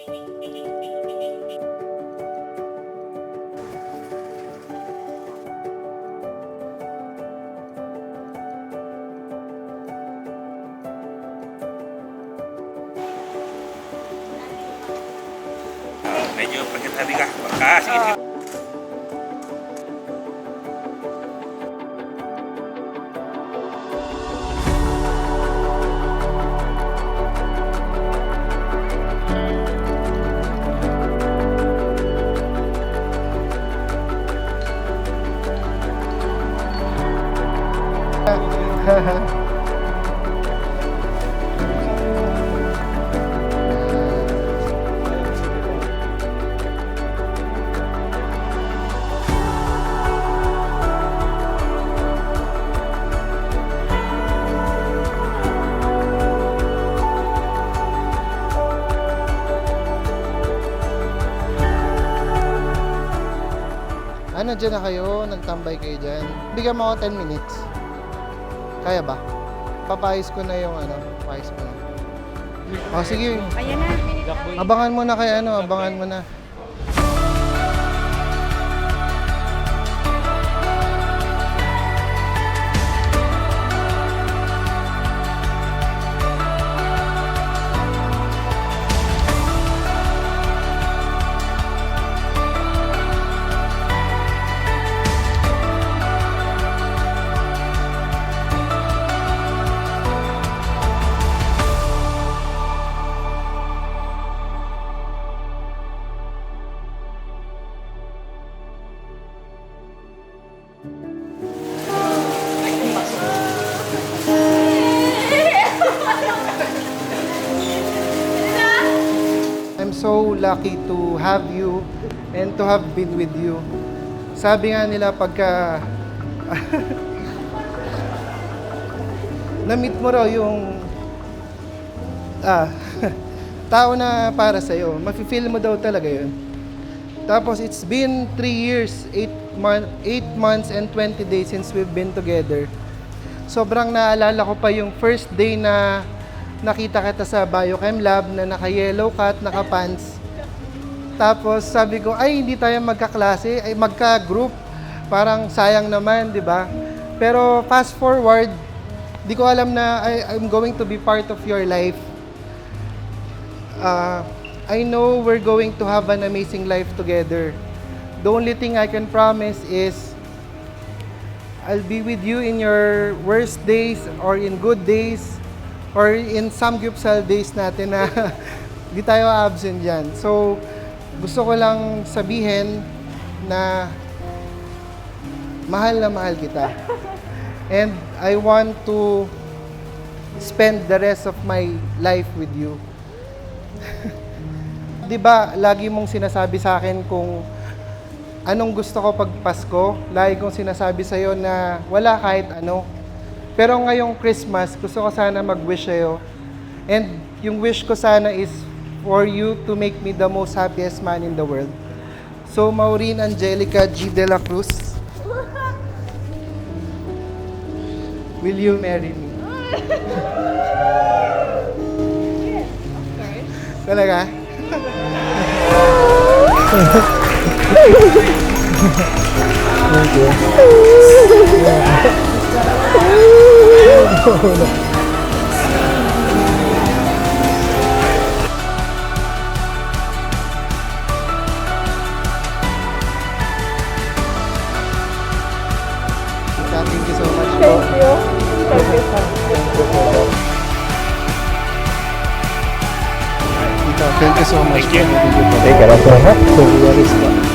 Medyo pagkatabi ka. Sige, sige. Ano, dyan na kayo? Nagtambay kayo dyan? Bigyan mo ako 10 minutes. Kaya ba? Papayos ko na yung ano, papayos mo na. O sige, Ayan na. abangan mo na kay ano, abangan mo na. I'm so lucky to have you and to have been with you. Sabi nga nila pagka na-meet mo raw yung tao na para sa'yo, mafe-feel mo daw talaga yun. Tapos it's been 3 years, 8 months and 20 days since we've been together. Sobrang naalala ko pa yung first day na nakita kita sa Biochem Lab na naka-yellow cut, naka-pants. Tapos sabi ko, ay hindi tayo magkaklase, ay magka-group. Parang sayang naman, di ba? Pero fast forward, di ko alam na I'm going to be part of your life. I know we're going to have an amazing life together. The only thing I can promise is I'll be with you in your worst days or in good days or in some gupsal days natin na di tayo absent dyan. So, gusto ko lang sabihin na mahal kita. And I want to spend the rest of my life with you. Di ba, lagi mong sinasabi sa akin kung anong gusto ko pag Pasko. Lagi kong sinasabi sa'yo na wala kahit ano. Pero ngayong Christmas, gusto ko sana mag-wish sa'yo. And yung wish ko sana is for you to make me the most happiest man in the world. So, Maureen Angelica G. De La Cruz, will you marry me? Yes, of course. Talaga? Thank you. Thank you so much. Thank you. Thank you so much. Thank you so much. Thank you. Thank you.